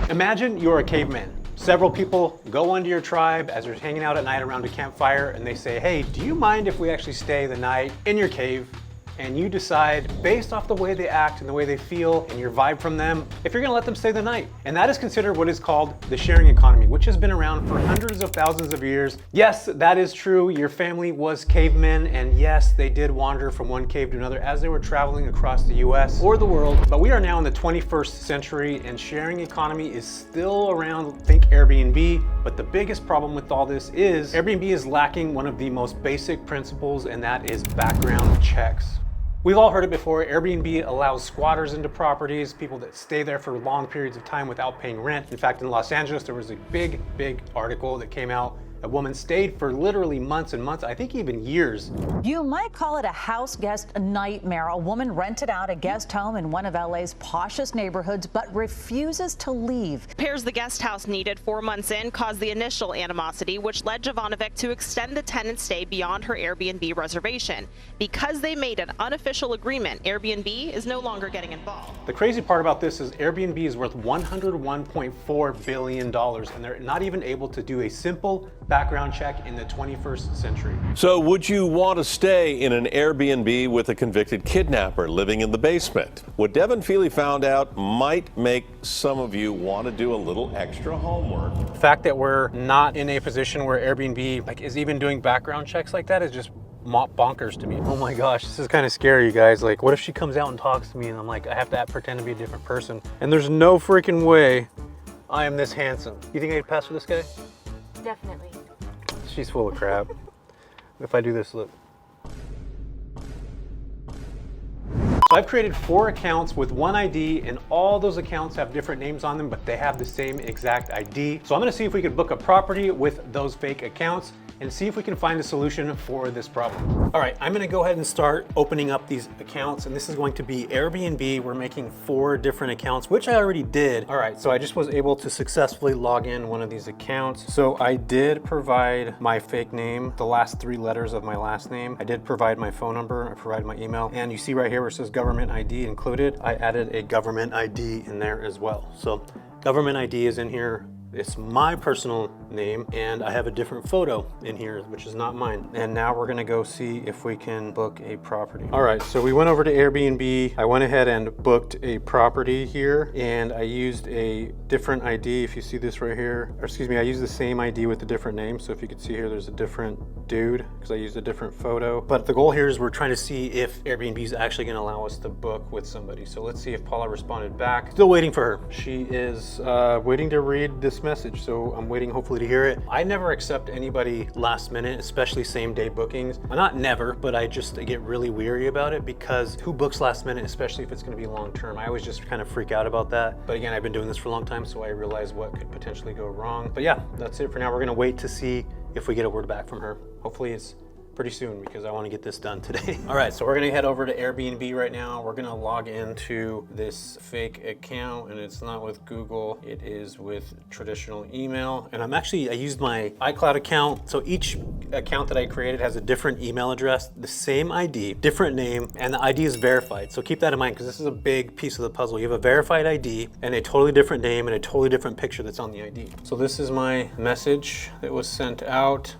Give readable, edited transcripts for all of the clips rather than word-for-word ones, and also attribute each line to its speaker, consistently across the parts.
Speaker 1: Imagine you're a caveman. Several people go into your tribe as you're hanging out at night around a campfire and they say, hey, do you mind if we actually stay the night in your cave? And you decide, based off the way they act and the way they feel and your vibe from them, if you're gonna let them stay the night. And that is considered what is called the sharing economy, which has been around for hundreds of thousands of years. Yes, that is true. Your family was cavemen, and yes, they did wander from one cave to another as they were traveling across the US or the world. But we are now in the 21st century and sharing economy is still around. Think Airbnb. But the biggest problem with all this is Airbnb is lacking one of the most basic principles, and that is background checks. We've all heard it before. Airbnb allows squatters into properties, people that stay there for long periods of time without paying rent. In fact, in Los Angeles, there was a big article that came out. A woman stayed for literally months and months, I think even years.
Speaker 2: You might call it a house guest nightmare. A woman rented out a guest home in one of LA's poshest neighborhoods, but refuses to leave.
Speaker 3: Repairs the guest house needed 4 months in caused the initial animosity, which led Jovanovic to extend the tenant's stay beyond her Airbnb reservation. Because they made an unofficial agreement, Airbnb is no longer getting involved.
Speaker 1: The crazy part about this is Airbnb is worth $101.4 billion, and they're not even able to do a simple background check in the 21st century.
Speaker 4: So would you want to stay in an Airbnb with a convicted kidnapper living in the basement? What Devin Feely found out might make some of you want to do a little extra homework.
Speaker 1: The fact that we're not in a position where Airbnb is even doing background checks like that is just bonkers to me. Oh my gosh, this is kind of scary, you guys. Like, what if she comes out and talks to me and I'm like, I have to pretend to be a different person, and there's no freaking way I am this handsome. You think I'd pass for this guy?
Speaker 5: Definitely.
Speaker 1: She's full of crap. If I do this, look. So I've created 4 accounts with one ID, and all those accounts have different names on them, but they have the same exact ID. So I'm gonna see if we could book a property with those fake accounts and see if we can find a solution for this problem. All right, I'm gonna go ahead and start opening up these accounts, and this is going to be Airbnb. We're making 4 different accounts, which I already did. All right, so I just was able to successfully log in one of these accounts. So I did provide my fake name, the last 3 letters of my last name. I did provide my phone number, I provided my email, and you see right here where it says government ID included, I added a government ID in there as well. So government ID is in here. It's my personal name, and I have a different photo in here, which is not mine. And now we're gonna go see if we can book a property. All right, so we went over to Airbnb. I went ahead and booked a property here, and I used a different ID. If you see this right here, or excuse me, I used the same ID with a different name. So if you can see here, there's a different dude because I used a different photo. But the goal here is we're trying to see if Airbnb is actually gonna allow us to book with somebody. So let's see if Paula responded back. Still waiting for her. She is waiting to read this message, so I'm waiting hopefully to hear it. I never accept anybody last minute, especially same day bookings. Well, not never, but I just get really weary about it because who books last minute, especially if it's gonna be long term? I always just kind of freak out about that. But again, I've been doing this for a long time, so I realize what could potentially go wrong. But yeah, that's it for now. We're gonna wait to see if we get a word back from her. Hopefully it's pretty soon because I want to get this done today. All right, so we're gonna head over to Airbnb right now. We're gonna log into this fake account, and it's not with Google, it is with traditional email. And I used my iCloud account. So each account that I created has a different email address, the same ID, different name, and the ID is verified. So keep that in mind because this is a big piece of the puzzle. You have a verified ID and a totally different name and a totally different picture that's on the ID. So this is my message that was sent out.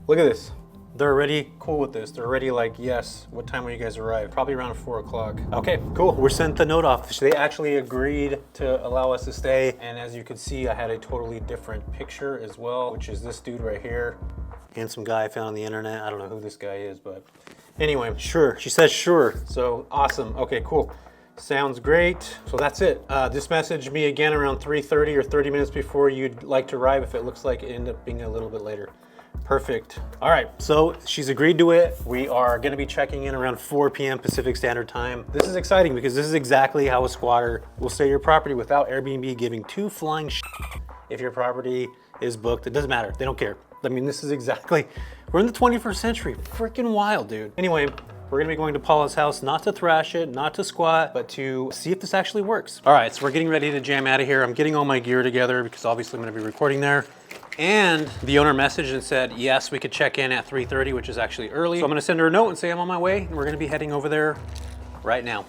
Speaker 1: Look at this. They're already cool with this. They're already like, yes, what time will you guys arrive? Probably around 4 o'clock. Okay, cool. We're sent the note off. They actually agreed to allow us to stay. And as you can see, I had a totally different picture as well, which is this dude right here. Handsome guy I found on the internet. I don't know who this guy is, but anyway, sure. She says sure. So awesome. Okay, cool. Sounds great. So that's it. Just message me again around 3:30 or 30 minutes before you'd like to arrive if it looks like it ended up being a little bit later. Perfect. All right, so she's agreed to it. We are gonna be checking in around 4 p.m. Pacific Standard Time. This is exciting because this is exactly how a squatter will stay at your property without Airbnb giving 2 flying if your property is booked. It doesn't matter, they don't care. I mean, this is exactly, we're in the 21st century. Freaking wild, dude. Anyway, we're gonna be going to Paula's house, not to thrash it, not to squat, but to see if this actually works. All right, so we're getting ready to jam out of here. I'm getting all my gear together because obviously I'm gonna be recording there. And the owner messaged and said, yes, we could check in at 3:30, which is actually early. So I'm gonna send her a note and say I'm on my way, and we're gonna be heading over there right now.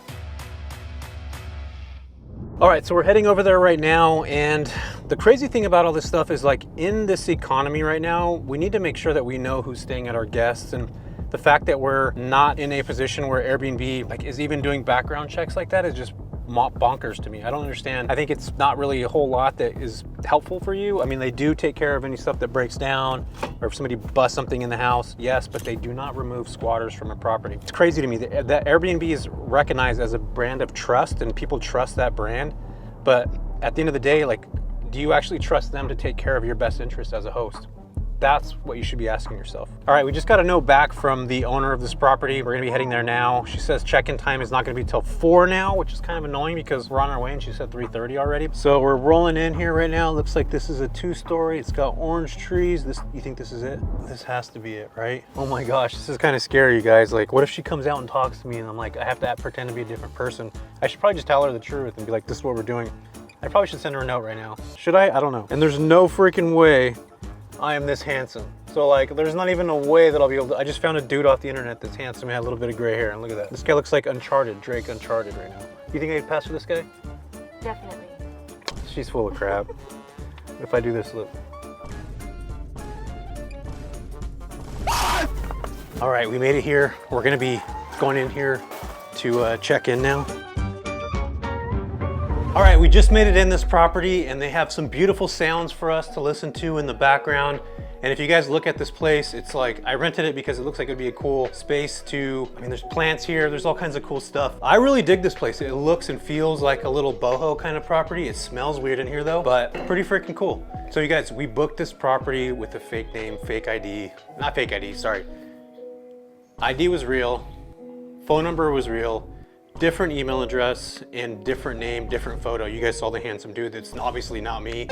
Speaker 1: All right, so we're heading over there right now, and the crazy thing about all this stuff is, like, in this economy right now, we need to make sure that we know who's staying at our guests, and the fact that we're not in a position where Airbnb like is even doing background checks like that is just bonkers to me. I don't understand. I think it's not really a whole lot that is helpful for you. I mean, they do take care of any stuff that breaks down, or if somebody busts something in the house, yes, but they do not remove squatters from a property. It's crazy to me that Airbnb is recognized as a brand of trust, and people trust that brand. But at the end of the day, like, do you actually trust them to take care of your best interest as a host? That's what you should be asking yourself. All right, we just got a note back from the owner of this property. We're gonna be heading there now. She says check-in time is not gonna be till 4 now, which is kind of annoying because we're on our way and she said 3:30 already. So we're rolling in here right now. Looks like this is a 2-story. It's got orange trees. You think this is it? This has to be it, right? Oh my gosh, this is kind of scary, you guys. Like, what if she comes out and talks to me and I'm like, I have to pretend to be a different person? I should probably just tell her the truth and be like, this is what we're doing. I probably should send her a note right now. Should I? I don't know. And there's no freaking way I am this handsome. So like, there's not even a way that I'll be able to. I just found a dude off the internet that's handsome and had a little bit of gray hair, and look at that. This guy looks like Uncharted, Drake Uncharted right now. You think I could pass for this guy?
Speaker 5: Definitely.
Speaker 1: She's full of crap. If I do this, look. All right, we made it here. We're gonna be going in here to check in now. All right, we just made it in this property, and they have some beautiful sounds for us to listen to in the background. And if you guys look at this place, it's like, I rented it because it looks like it'd be a cool space to, I mean, there's plants here, there's all kinds of cool stuff. I really dig this place. It looks and feels like a little boho kind of property. It smells weird in here though, but pretty freaking cool. So you guys, we booked this property with a fake name, fake ID, not fake ID, sorry. ID was real, phone number was real, different email address, and different name, different photo. You guys saw the handsome dude. That's obviously not me.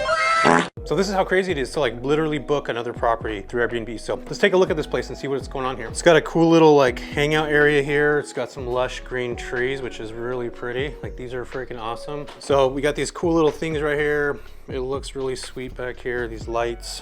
Speaker 1: So this is how crazy it is to like literally book another property through Airbnb. So let's take a look at this place and see what's going on here. It's got a cool little like hangout area here. It's got some lush green trees, which is really pretty. Like, these are freaking awesome. So we got these cool little things right here. It looks really sweet back here. These lights.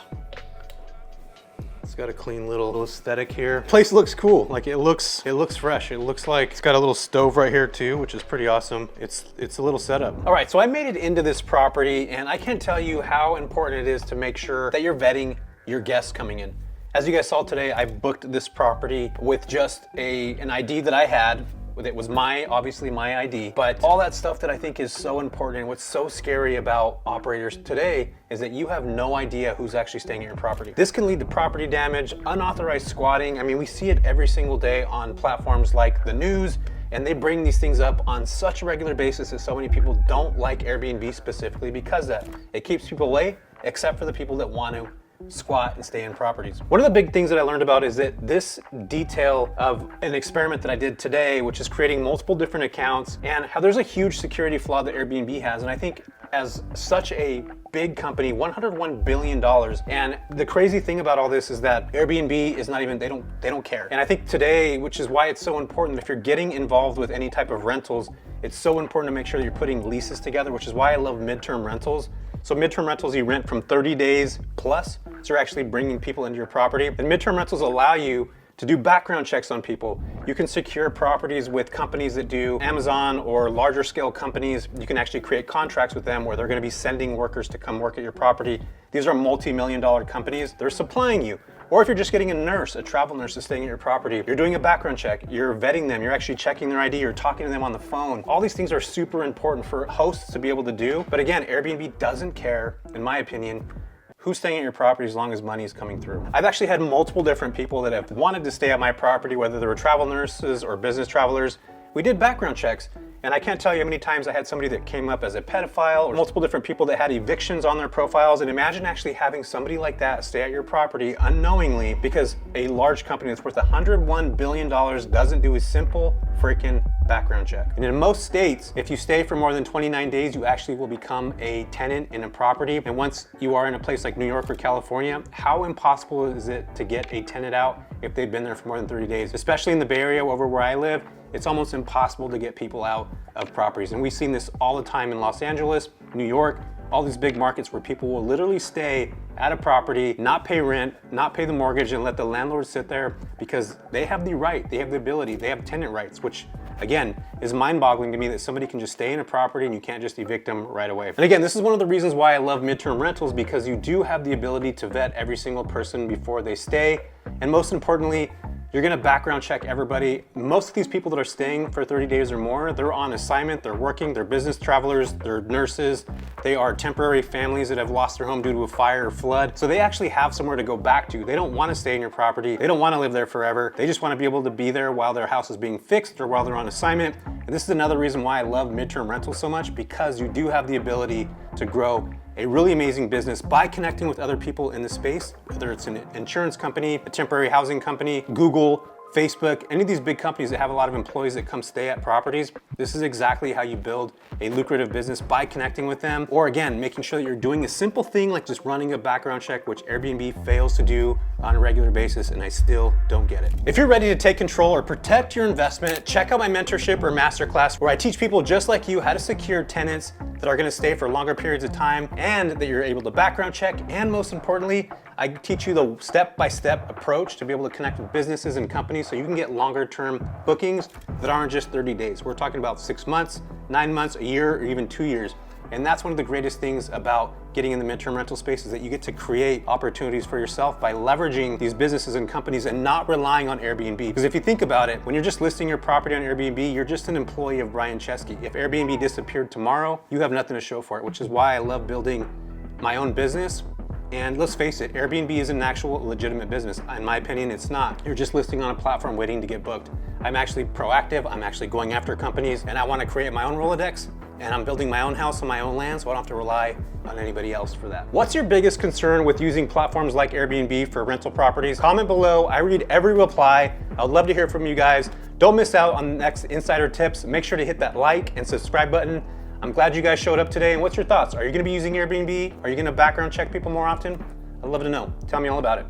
Speaker 1: It's got a clean little aesthetic here. Place looks cool. Like, it looks fresh. It looks like it's got a little stove right here too, which is pretty awesome. It's a little setup. All right, so I made it into this property, and I can't tell you how important it is to make sure that you're vetting your guests coming in. As you guys saw today, I booked this property with just an ID that I had. It was obviously my ID, but all that stuff that I think is so important, and what's so scary about operators today is that you have no idea who's actually staying at your property. This can lead to property damage, unauthorized squatting. I mean, we see it every single day on platforms like the news, and they bring these things up on such a regular basis that so many people don't like Airbnb specifically because that it keeps people away, except for the people that want to squat and stay in properties. One of the big things that I learned about is that this detail of an experiment that I did today, which is creating multiple different accounts, and how there's a huge security flaw that Airbnb has. And I think as such a big company, $101 billion. And the crazy thing about all this is that Airbnb is not even, they don't care. And I think today, which is why it's so important, if you're getting involved with any type of rentals, it's so important to make sure that you're putting leases together, which is why I love midterm rentals. So midterm rentals, you rent from 30 days plus. So you're actually bringing people into your property. And midterm rentals allow you to do background checks on people. You can secure properties with companies that do Amazon or larger scale companies. You can actually create contracts with them where they're gonna be sending workers to come work at your property. These are multi-million-dollar companies. They're supplying you. Or if you're just getting a nurse, a travel nurse is staying at your property, you're doing a background check, you're vetting them, you're actually checking their ID, you're talking to them on the phone. All these things are super important for hosts to be able to do. But again, Airbnb doesn't care, in my opinion, who's staying at your property as long as money is coming through. I've actually had multiple different people that have wanted to stay at my property, whether they were travel nurses or business travelers. We did background checks. And I can't tell you how many times I had somebody that came up as a pedophile, or multiple different people that had evictions on their profiles. And imagine actually having somebody like that stay at your property unknowingly because a large company that's worth $101 billion doesn't do a simple freaking background check. And in most states, if you stay for more than 29 days, you actually will become a tenant in a property. And once you are in a place like New York or California, how impossible is it to get a tenant out if they've been there for more than 30 days? Especially in the Bay Area over where I live, it's almost impossible to get people out of properties. And we've seen this all the time in Los Angeles, New York, all these big markets where people will literally stay at a property, not pay rent, not pay the mortgage, and let the landlord sit there because they have the right, they have the ability, they have tenant rights, which again, is mind-boggling to me that somebody can just stay in a property and you can't just evict them right away. And again, this is one of the reasons why I love midterm rentals, because you do have the ability to vet every single person before they stay. And most importantly, you're gonna background check everybody. Most of these people that are staying for 30 days or more, they're on assignment, they're working, they're business travelers, they're nurses, they are temporary families that have lost their home due to a fire or flood. So they actually have somewhere to go back to. They don't wanna stay in your property. They don't wanna live there forever. They just wanna be able to be there while their house is being fixed or while they're on assignment. And this is another reason why I love midterm rentals so much, because you do have the ability to grow a really amazing business by connecting with other people in the space, whether it's an insurance company, a temporary housing company, Google, Facebook, any of these big companies that have a lot of employees that come stay at properties. This is exactly how you build a lucrative business, by connecting with them, or again, making sure that you're doing a simple thing like just running a background check, which Airbnb fails to do on a regular basis, and I still don't get it. If you're ready to take control or protect your investment, check out my mentorship or masterclass, where I teach people just like you how to secure tenants that are gonna stay for longer periods of time and that you're able to background check. And most importantly, I teach you the step-by-step approach to be able to connect with businesses and companies so you can get longer term bookings that aren't just 30 days. We're talking about 6 months, 9 months, a year, or even 2 years. And that's one of the greatest things about getting in the midterm rental space, is that you get to create opportunities for yourself by leveraging these businesses and companies and not relying on Airbnb. Because if you think about it, when you're just listing your property on Airbnb, you're just an employee of Brian Chesky. If Airbnb disappeared tomorrow, you have nothing to show for it, which is why I love building my own business. And let's face it, Airbnb is an actual legitimate business. In my opinion, it's not. You're just listing on a platform waiting to get booked. I'm actually proactive. I'm actually going after companies, and I want to create my own Rolodex, and I'm building my own house on my own land, so I don't have to rely on anybody else for that. What's your biggest concern with using platforms like Airbnb for rental properties? Comment below. I read every reply. I would love to hear from you guys. Don't miss out on the next insider tips. Make sure to hit that like and subscribe button. I'm glad you guys showed up today. And what's your thoughts? Are you gonna be using Airbnb? Are you gonna background check people more often? I'd love to know. Tell me all about it.